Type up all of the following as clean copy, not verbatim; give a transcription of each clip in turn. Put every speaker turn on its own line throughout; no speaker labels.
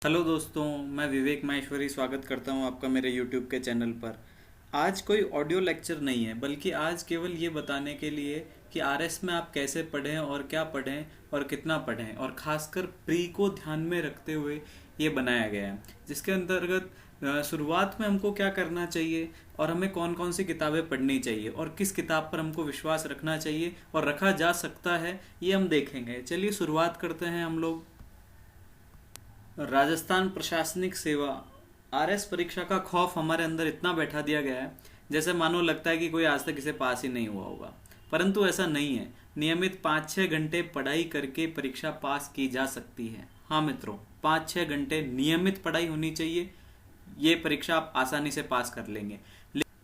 Hello दोस्तों, मैं विवेक माहेश्वरी स्वागत करता हूं आपका मेरे यूट्यूब के चैनल पर। आज कोई ऑडियो लेक्चर नहीं है, बल्कि आज केवल ये बताने के लिए कि आरएस में आप कैसे पढ़ें और क्या पढ़ें और कितना पढ़ें, और ख़ासकर प्री को ध्यान में रखते हुए ये बनाया गया है। जिसके अंतर्गत शुरुआत में हमको क्या करना चाहिए और हमें कौन कौन सी किताबें पढ़नी चाहिए और किस किताब पर हमको विश्वास रखना चाहिए और रखा जा सकता है, ये हम देखेंगे। चलिए शुरुआत करते हैं हम लोग। राजस्थान प्रशासनिक सेवा आरएस परीक्षा का खौफ हमारे अंदर इतना बैठा दिया गया है, जैसे मानो लगता है कि कोई आज तक इसे पास ही नहीं हुआ होगा। परंतु ऐसा नहीं है। नियमित 5-6 घंटे पढ़ाई करके परीक्षा पास की जा सकती है। हाँ मित्रों, 5-6 घंटे नियमित पढ़ाई होनी चाहिए। ये परीक्षा आप आसानी से पास कर लेंगे।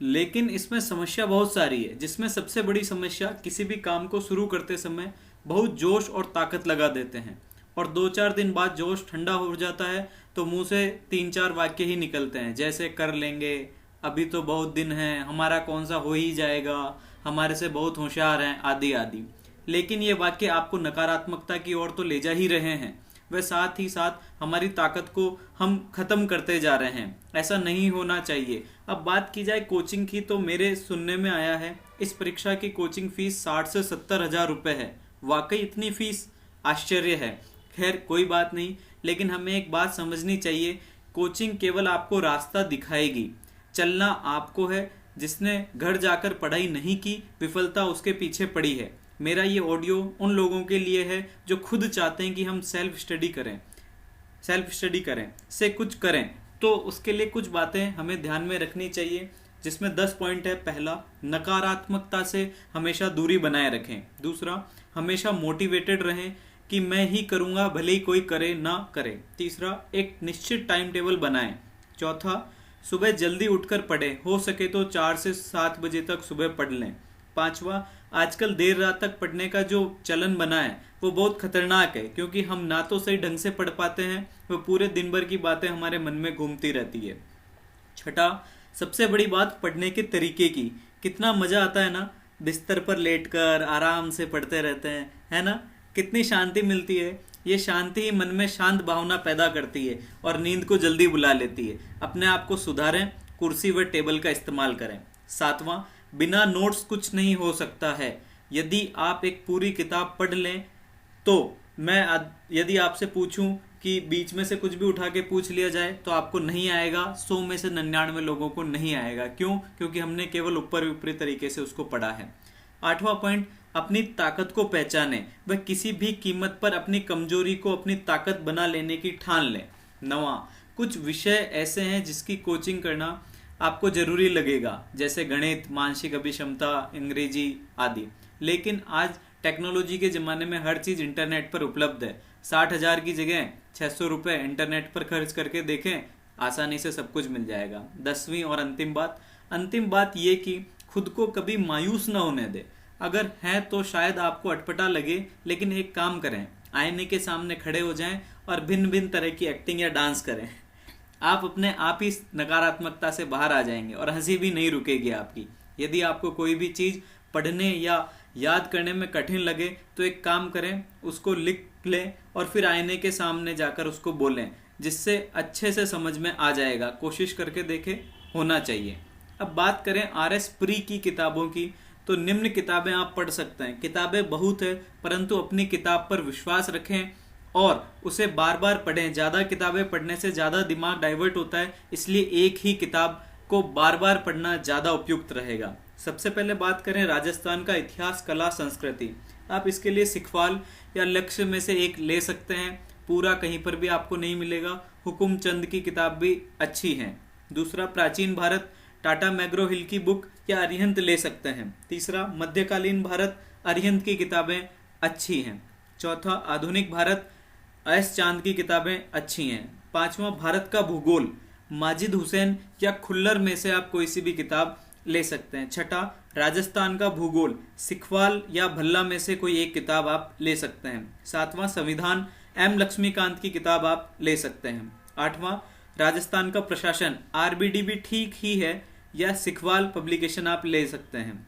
लेकिन इसमें समस्या बहुत सारी है, जिसमें सबसे बड़ी समस्या किसी भी काम को शुरू करते समय बहुत जोश और ताकत लगा देते हैं, और 2-4 दिन बाद जोश ठंडा हो जाता है तो मुंह से 3-4 वाक्य ही निकलते हैं, जैसे कर लेंगे, अभी तो बहुत दिन है, हमारा कौन सा हो ही जाएगा, हमारे से बहुत होशियार हैं, आदि आदि। लेकिन ये वाक्य आपको नकारात्मकता की ओर तो ले जा ही रहे हैं, वह साथ ही साथ हमारी ताकत को हम खत्म करते जा रहे हैं। ऐसा नहीं होना चाहिए। अब बात की जाए कोचिंग की, तो मेरे सुनने में आया है इस परीक्षा की कोचिंग फीस 60 से 70 हजार रुपये है। वाकई इतनी फीस? आश्चर्य है। खैर कोई बात नहीं, लेकिन हमें एक बात समझनी चाहिए, कोचिंग केवल आपको रास्ता दिखाएगी, चलना आपको है। जिसने घर जाकर पढ़ाई नहीं की, विफलता उसके पीछे पड़ी है। मेरा ये ऑडियो उन लोगों के लिए है जो खुद चाहते हैं कि हम सेल्फ स्टडी करें से कुछ करें। तो उसके लिए कुछ बातें हमें ध्यान में रखनी चाहिए, जिसमें 10 पॉइंट है। पहला, नकारात्मकता से हमेशा दूरी बनाए रखें। दूसरा, हमेशा मोटिवेटेड रहें कि मैं ही करूंगा भले ही कोई करे ना करे। तीसरा, एक निश्चित टाइम टेबल बनाएं। चौथा, सुबह जल्दी उठकर पढ़ें, हो सके तो 4 से 7 बजे तक सुबह पढ़ लें। पांचवा, आजकल देर रात तक पढ़ने का जो चलन बना है वो बहुत खतरनाक है, क्योंकि हम ना तो सही ढंग से पढ़ पाते हैं, वो पूरे दिन भर की बातें हमारे मन में घूमती रहती है। छठा, सबसे बड़ी बात पढ़ने के तरीके की। कितना मजा आता है ना, बिस्तर पर लेटकर आराम से पढ़ते रहते हैं, है ना? कितनी शांति मिलती है। ये शांति ही मन में शांत भावना पैदा करती है और नींद को जल्दी बुला लेती है। अपने आप को सुधारें, कुर्सी व टेबल का इस्तेमाल करें। सातवां, बिना नोट्स कुछ नहीं हो सकता है। यदि आप एक पूरी किताब पढ़ लें तो यदि आपसे पूछूं कि बीच में से कुछ भी उठा के पूछ लिया जाए तो आपको नहीं आएगा। 100 में से 99 लोगों को नहीं आएगा। क्यों? क्योंकि हमने केवल ऊपर ऊपरी तरीके से उसको पढ़ा है। आठवां पॉइंट, अपनी ताकत को पहचानें। वह किसी भी कीमत पर अपनी कमजोरी को अपनी ताकत बना लेने की ठान लें। नवां, कुछ विषय ऐसे हैं जिसकी कोचिंग करना आपको जरूरी लगेगा, जैसे गणित, मानसिक अभिक्षमता, अंग्रेजी आदि। लेकिन आज टेक्नोलॉजी के ज़माने में हर चीज़ इंटरनेट पर उपलब्ध है। 60,000 की जगह 600 रुपये इंटरनेट पर खर्च करके देखें, आसानी से सब कुछ मिल जाएगा। 10वीं और अंतिम बात ये कि खुद को कभी मायूस न होने दे। अगर है तो शायद आपको अटपटा लगे, लेकिन एक काम करें, आईने के सामने खड़े हो जाएं और भिन्न भिन्न तरह की एक्टिंग या डांस करें। आप अपने आप ही नकारात्मकता से बाहर आ जाएंगे और हंसी भी नहीं रुकेगी आपकी। यदि आपको कोई भी चीज़ पढ़ने या याद करने में कठिन लगे तो एक काम करें, उसको लिख लें और फिर आईने के सामने जाकर उसको बोलें, जिससे अच्छे से समझ में आ जाएगा। कोशिश करके देखें, होना चाहिए। अब बात करें आरएस प्री की किताबों की, तो निम्न किताबें आप पढ़ सकते हैं। किताबें बहुत है, परंतु अपनी किताब पर विश्वास रखें और उसे बार बार पढ़ें। ज़्यादा किताबें पढ़ने से ज़्यादा दिमाग डाइवर्ट होता है, इसलिए एक ही किताब को बार बार पढ़ना ज़्यादा उपयुक्त रहेगा। सबसे पहले बात करें राजस्थान का इतिहास, कला, संस्कृति। आप इसके लिए सिखवाल या लक्ष्य में से एक ले सकते हैं, पूरा कहीं पर भी आपको नहीं मिलेगा। हुकुम चंद की किताब भी अच्छी है। दूसरा, प्राचीन भारत, टाटा मैग्रो हिल की बुक या अरिहंत ले सकते हैं। तीसरा, मध्यकालीन भारत, अरिहंत की किताबें अच्छी हैं। चौथा, आधुनिक भारत, एस चांद की किताबें अच्छी हैं। पांचवा, भारत का भूगोल, माजिद हुसैन या खुल्लर में से आप कोई सी भी किताब ले सकते हैं। छठा, राजस्थान का भूगोल, सिखवाल या भल्ला में से कोई एक किताब आप ले सकते हैं। सातवां, संविधान, एम लक्ष्मीकांत की किताब आप ले सकते हैं। आठवां, राजस्थान का प्रशासन, आरबीडी भी ठीक ही है, या सिखवाल पब्लिकेशन आप ले सकते हैं।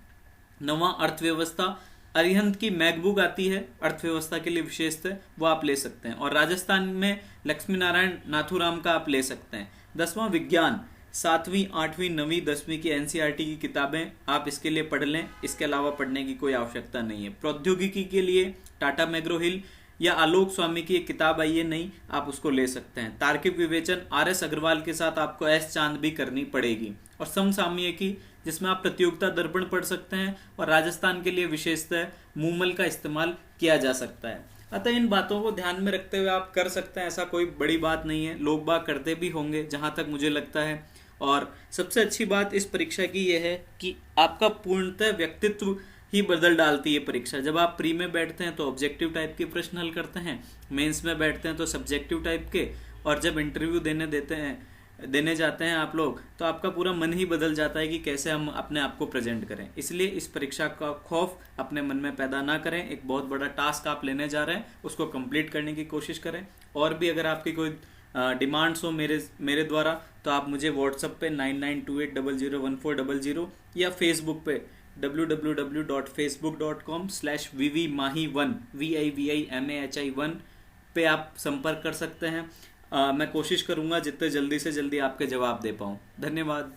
नवां, अर्थव्यवस्था, अरिहंत की मैकबुक आती है अर्थव्यवस्था के लिए विशेषतः, वो आप ले सकते हैं। और राजस्थान में लक्ष्मी नारायण नाथुराम का आप ले सकते हैं। 10वां विज्ञान, 7वीं 8वीं 9वीं 10वीं की एनसीईआरटी की किताबें आप इसके लिए पढ़ लें, इसके अलावा पढ़ने की कोई आवश्यकता नहीं है। प्रौद्योगिकी के लिए टाटा मैग्रो हिल या आलोक स्वामी की एक किताब आई है नई, आप उसको ले सकते हैं। तार्किक विवेचन RS अग्रवाल के साथ आपको S चांद भी करनी पड़ेगी। और समसामयिकी, जिसमें आप प्रतियोगिता दर्पण पढ़ सकते हैं, और राजस्थान के लिए विशेषतः मूमल का इस्तेमाल किया जा सकता है। अतः इन बातों को ध्यान में रखते हुए आप कर सकते हैं, ऐसा कोई बड़ी बात नहीं है। लोग बाग करते भी होंगे जहां तक मुझे लगता है। और सबसे अच्छी बात इस परीक्षा की यह है कि आपका पूर्णतः व्यक्तित्व ही बदल डालती है परीक्षा। जब आप प्री में बैठते हैं तो ऑब्जेक्टिव टाइप के प्रश्न हल करते हैं, मेंस में बैठते हैं तो सब्जेक्टिव टाइप के, और जब इंटरव्यू देने जाते हैं आप लोग, तो आपका पूरा मन ही बदल जाता है कि कैसे हम अपने आप को प्रेजेंट करें। इसलिए इस परीक्षा का खौफ अपने मन में पैदा ना करें। एक बहुत बड़ा टास्क आप लेने जा रहे हैं, उसको कंप्लीट करने की कोशिश करें। और भी अगर आपकी कोई डिमांड्स हो मेरे द्वारा, तो आप मुझे व्हाट्सएप पे 9928001400 या फेसबुक पे www.facebook.com/vvmahi1 VIVIMAHI1 पे आप संपर्क कर सकते हैं। मैं कोशिश करूंगा जितने जल्दी से जल्दी आपके जवाब दे पाऊं। धन्यवाद।